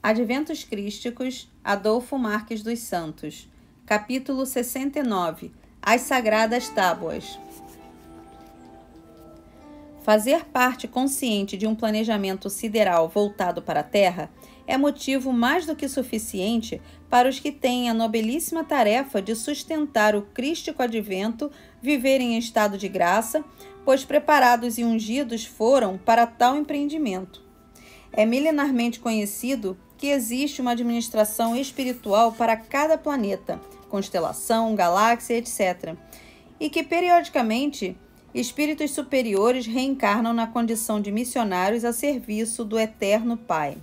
Adventos Crísticos, Adolfo Marques dos Santos. Capítulo 69. As Sagradas Tábuas. Fazer parte consciente de um planejamento sideral voltado para a Terra é motivo mais do que suficiente para os que têm a nobilíssima tarefa de sustentar o crístico advento viverem em estado de graça, pois preparados e ungidos foram para tal empreendimento. É milenarmente conhecido que existe uma administração espiritual para cada planeta, constelação, galáxia, etc., e que periodicamente espíritos superiores reencarnam na condição de missionários a serviço do Eterno Pai.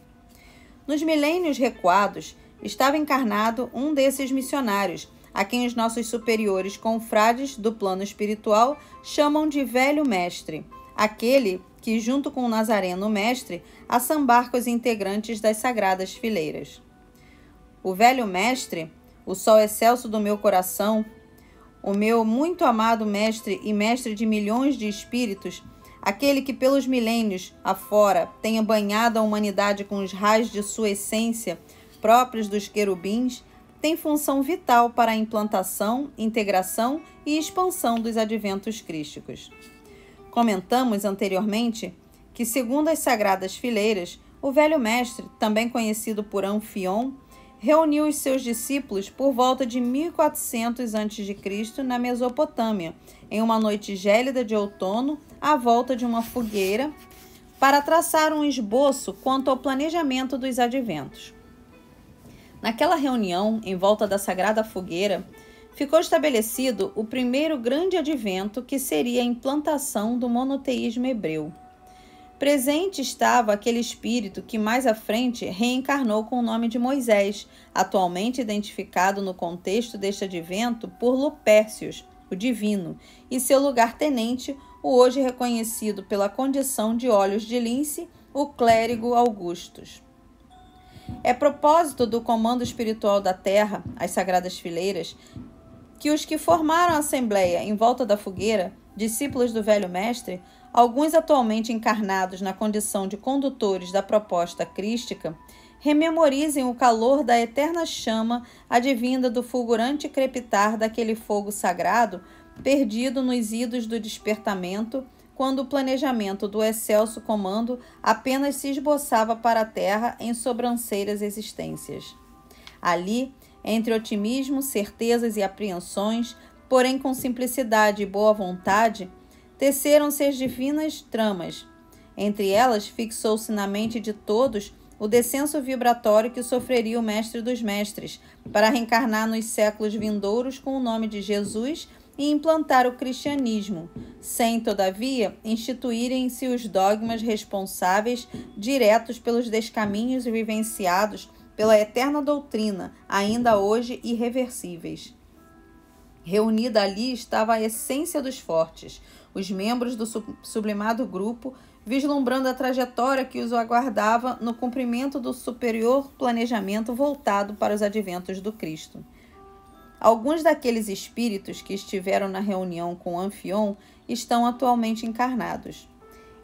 Nos milênios recuados, estava encarnado um desses missionários, a quem os nossos superiores confrades do plano espiritual chamam de Velho Mestre, aquele que, junto com o Nazareno Mestre, assambarca os integrantes das Sagradas Fileiras. O Velho Mestre, o sol excelso do meu coração, o meu muito amado Mestre e Mestre de milhões de espíritos, aquele que pelos milênios afora tenha banhado a humanidade com os raios de sua essência, próprios dos querubins, tem função vital para a implantação, integração e expansão dos adventos crísticos. Comentamos anteriormente que, segundo as Sagradas Fileiras, o Velho Mestre, também conhecido por Anfion, reuniu os seus discípulos por volta de 1400 a.C. na Mesopotâmia, em uma noite gélida de outono, à volta de uma fogueira, para traçar um esboço quanto ao planejamento dos adventos. Naquela reunião, em volta da sagrada fogueira, ficou estabelecido o primeiro grande advento, que seria a implantação do monoteísmo hebreu. Presente estava aquele espírito que mais à frente reencarnou com o nome de Moisés, atualmente identificado no contexto deste advento por Lupércios, o divino, e seu lugar-tenente, o hoje reconhecido pela condição de olhos de lince, o clérigo Augustus. É propósito do comando espiritual da Terra, as Sagradas Fileiras, que os que formaram a Assembleia em volta da fogueira, discípulos do Velho Mestre, alguns atualmente encarnados na condição de condutores da proposta crística, rememorizem o calor da eterna chama advinda do fulgurante crepitar daquele fogo sagrado perdido nos idos do despertamento, quando o planejamento do excelso comando apenas se esboçava para a Terra em sobranceiras existências. Ali, entre otimismo, certezas e apreensões, porém com simplicidade e boa vontade, teceram-se as divinas tramas. Entre elas, fixou-se na mente de todos o descenso vibratório que sofreria o Mestre dos Mestres, para reencarnar nos séculos vindouros com o nome de Jesus e implantar o cristianismo, sem, todavia, instituírem-se os dogmas responsáveis diretos pelos descaminhos vivenciados pela eterna doutrina, ainda hoje irreversíveis. Reunida ali estava a essência dos fortes, os membros do sublimado grupo, vislumbrando a trajetória que os aguardava no cumprimento do superior planejamento voltado para os adventos do Cristo. Alguns daqueles espíritos que estiveram na reunião com Anfion estão atualmente encarnados.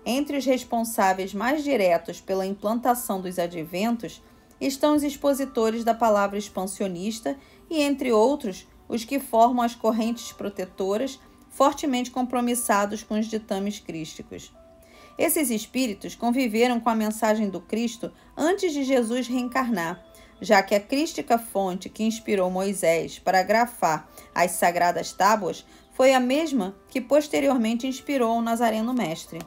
Entre os responsáveis mais diretos pela implantação dos adventos estão os expositores da palavra expansionista e, entre outros, os que formam as correntes protetoras, fortemente compromissados com os ditames crísticos. Esses espíritos conviveram com a mensagem do Cristo antes de Jesus reencarnar, já que a crística fonte que inspirou Moisés para grafar as sagradas tábuas foi a mesma que posteriormente inspirou o Nazareno Mestre.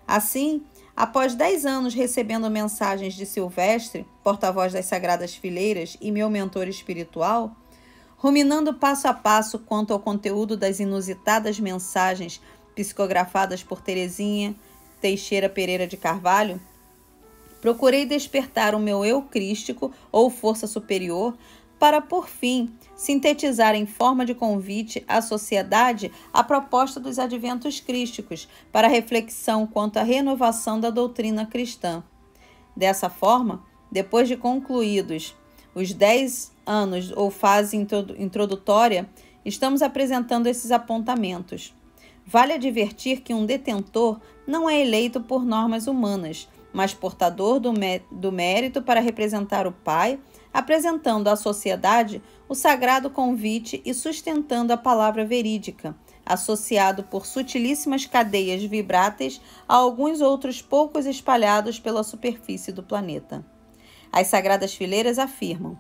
Assim, após 10 anos recebendo mensagens de Silvestre, porta-voz das Sagradas Fileiras e meu mentor espiritual, ruminando passo a passo quanto ao conteúdo das inusitadas mensagens psicografadas por Teresinha Teixeira Pereira de Carvalho, procurei despertar o meu eu crístico ou força superior para, por fim, sintetizar em forma de convite à sociedade a proposta dos adventos crísticos para reflexão quanto à renovação da doutrina cristã. Dessa forma, depois de concluídos os 10 anos ou fase introdutória, estamos apresentando esses apontamentos. Vale advertir que um detentor não é eleito por normas humanas, mas portador do mérito para representar o Pai, apresentando à sociedade o sagrado convite e sustentando a palavra verídica, associado por sutilíssimas cadeias vibráteis a alguns outros poucos espalhados pela superfície do planeta. As sagradas fileiras afirmam: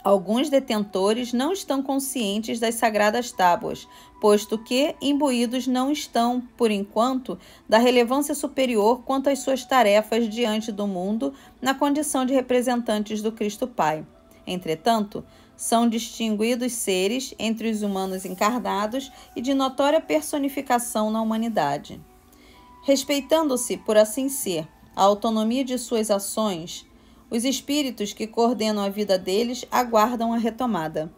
alguns detentores não estão conscientes das sagradas tábuas, posto que imbuídos não estão, por enquanto, da relevância superior quanto às suas tarefas diante do mundo na condição de representantes do Cristo Pai. Entretanto, são distinguidos seres entre os humanos encarnados e de notória personificação na humanidade. Respeitando-se, por assim ser, a autonomia de suas ações, os espíritos que coordenam a vida deles aguardam a retomada.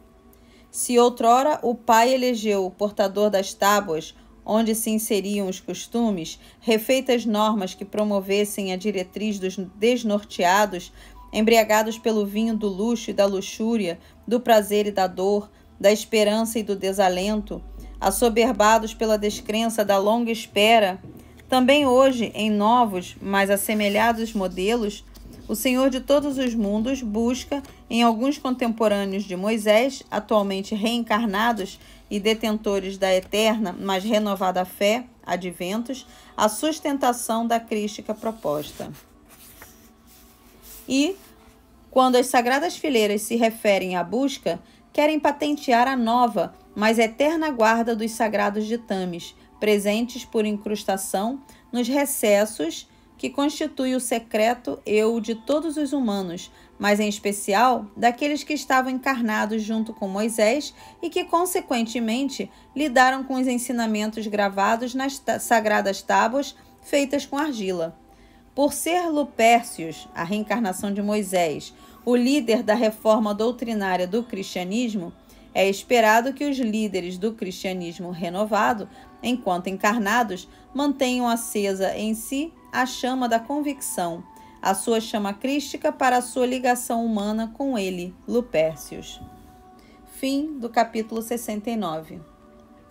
Se outrora o Pai elegeu o portador das tábuas, onde se inseriam os costumes, refeitas normas que promovessem a diretriz dos desnorteados, embriagados pelo vinho do luxo e da luxúria, do prazer e da dor, da esperança e do desalento, assoberbados pela descrença da longa espera, também hoje, em novos, mas assemelhados modelos, o Senhor de todos os mundos busca, em alguns contemporâneos de Moisés, atualmente reencarnados e detentores da eterna, mas renovada fé, adventos, a sustentação da crística proposta. E, quando as sagradas fileiras se referem à busca, querem patentear a nova, mas eterna guarda dos sagrados ditames, presentes por incrustação nos recessos que constitui o secreto eu de todos os humanos, mas em especial daqueles que estavam encarnados junto com Moisés e que, consequentemente, lidaram com os ensinamentos gravados nas sagradas tábuas feitas com argila. Por ser Lupércios, a reencarnação de Moisés, o líder da reforma doutrinária do cristianismo, é esperado que os líderes do cristianismo renovado, enquanto encarnados, mantenham acesa em si a chama da convicção, a sua chama crística para a sua ligação humana com ele, Lupércios. Fim do capítulo 69.